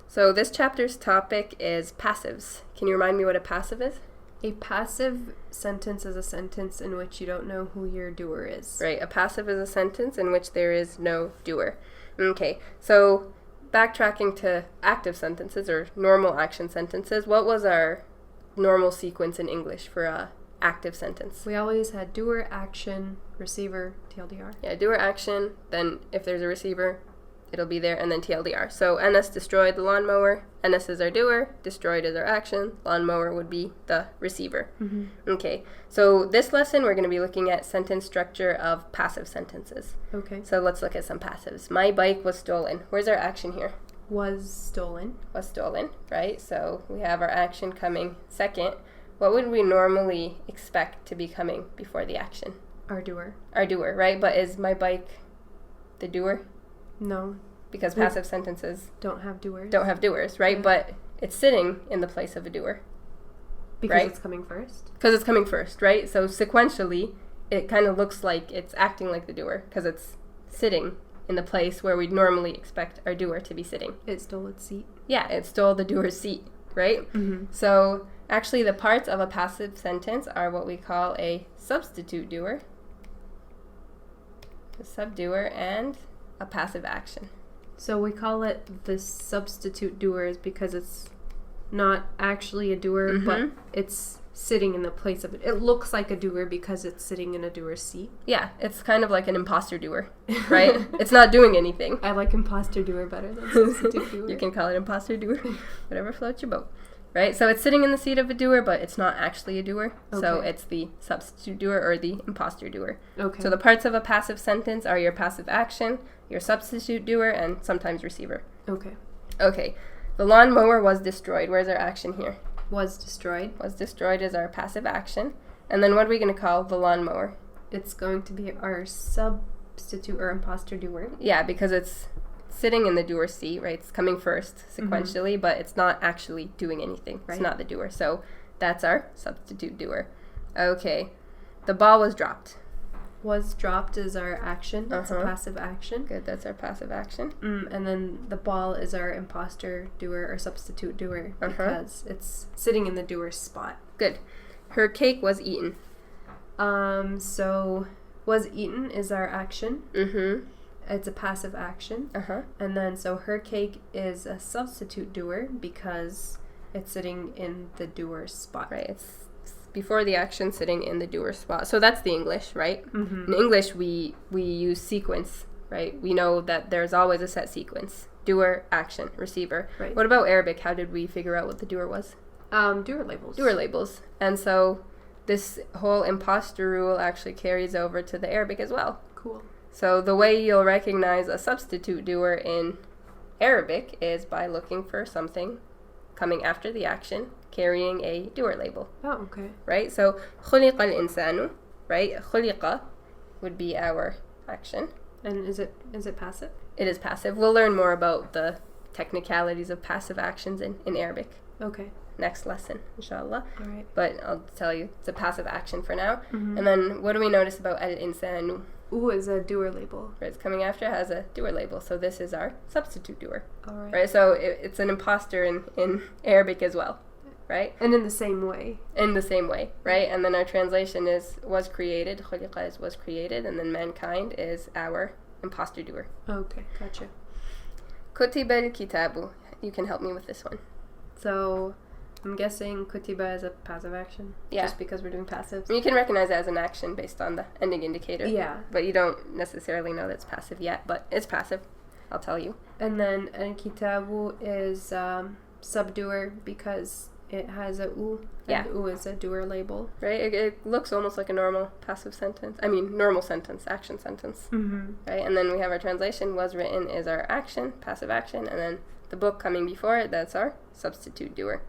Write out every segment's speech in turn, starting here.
So this chapter's topic is passives. Can you remind me what a passive is? A passive sentence is a sentence in which you don't know who your doer is. Right, a passive is a sentence in which there is no doer. Okay, so backtracking to active sentences or normal action sentences, what was our normal sequence in English for a active sentence? We always had doer, action, receiver, TLDR. Yeah, doer, action, then if there's a receiver, it'll be there, and then TLDR. So NS destroyed the lawnmower. NS is our doer. Destroyed is our action. Lawnmower would be the receiver. Mm-hmm. Okay, so this lesson we're going to be looking at sentence structure of passive sentences. Okay. So let's look at some passives. My bike was stolen. Where's our action here? Was stolen. Was stolen, right? So we have our action coming second. What would we normally expect to be coming before the action? Our doer. Our doer, right? But is my bike the doer? No. Because passive sentences don't have doers. Don't have doers, right? Yeah. But it's sitting in the place of a doer. Because right? it's coming first. Because it's coming first, right? So sequentially, it kind of looks like it's acting like the doer because it's sitting in the place where we'd normally expect our doer to be sitting. It stole its seat. Yeah, it stole the doer's seat, right? Mm-hmm. So actually the parts of a passive sentence are what we call a substitute doer, a subdoer, and a passive action. So we call it the substitute doers because it's not actually a doer, Mm-hmm. but it's sitting in the place of it. It looks like a doer because it's sitting in a doer's seat. Yeah, it's kind of like an imposter doer, right? It's not doing anything. I like imposter doer better than substitute doer. You can call it imposter doer, whatever floats your boat, right? So it's sitting in the seat of a doer, but it's not actually a doer. So Okay. it's the substitute doer or the imposter doer. Okay. So the parts of a passive sentence are your passive action, your substitute doer, and sometimes receiver. Okay. Okay, the lawnmower was destroyed. Where's our action here? Was destroyed. Was destroyed is our passive action. And then what are we going to call the lawnmower? It's going to be our substitute or imposter doer. Yeah, because it's sitting in the doer's seat, right? It's coming first sequentially, but it's not actually doing anything. Right. It's not the doer. So that's our substitute doer. Okay, the ball was dropped. Was dropped is our action. That's a Uh-huh. passive action. Good, that's our passive action. And then the ball is our imposter doer or substitute doer Uh-huh. because it's sitting in the doer's spot. Good. Her cake was eaten. So was eaten is our action. Mm-hmm. It's a passive action. Uh-huh. And then so her cake is a substitute doer because it's sitting in the doer's spot. Right, it's before the action sitting in the doer spot. So that's the English, right? Mm-hmm. In English, we use sequence, right? We know that there's always a set sequence. Doer, action, receiver. Right. What about Arabic? How did we figure out what the doer was? Doer labels. Doer labels. And so this whole imposter rule actually carries over to the Arabic as well. Cool. So the way you'll recognize a substitute doer in Arabic is by looking for something coming after the action, carrying a doer label. Oh, okay. Right? So خُلِقَ الْإِنسَانُ, right? خُلِقَ would be our action. And is it passive? It is passive. We'll learn more about the technicalities of passive actions in Arabic Okay. next lesson, inshallah. All right. But I'll tell you, it's a passive action for now. Mm-hmm. And then what do we notice about al-insanu? Ooh is a doer label. Right, it's coming after, has a doer label. So this is our substitute doer. All right. Right? So it's an imposter in Arabic as well. Right? And in the same way. In the same way, right? And then our translation is was created. خُلِقَ is was created, and then mankind is our imposter doer. Okay, gotcha. كُتِبَ الْكِتَابُ. You can help me with this one. So I'm guessing kutiba is a passive action. Yeah. Just because we're doing passives. You can recognize it as an action based on the ending indicator. Yeah. But you don't necessarily know that's passive yet, but it's passive. I'll tell you. And then al-kitabu is subdoer because it has a u. Yeah. And u is a doer label. Right? It looks almost like a normal passive sentence. I mean, normal sentence, action sentence. Mm-hmm. Right? And then we have our translation, was written is our action, passive action, and then the book coming before it, that's our substitute doer.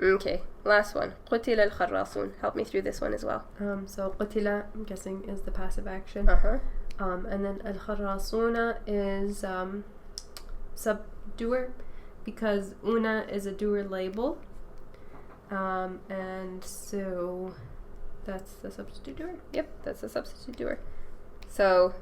Okay, last one. قُتِلَ الْخَرَّاصُونَ. Help me through this one as well. So qutila, I'm guessing, is the passive action. Uh-huh. And then al-kharrasuna is subdoer because una is a doer label. And so that's the substitute doer. Yep, that's a substitute doer. So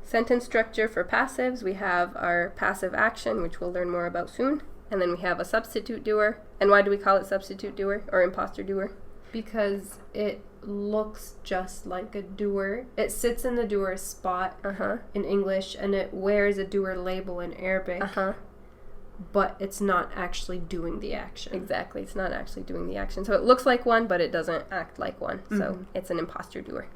Sentence structure for passives, we have our passive action, which we'll learn more about soon. And then we have a substitute doer. And why do we call it substitute doer or imposter doer? Because it looks just like a doer. It sits in the doer's spot in English, and it wears a doer label in Arabic. But it's not actually doing the action. Exactly. It's not actually doing the action. So it looks like one, but it doesn't act like one. So it's an imposter doer.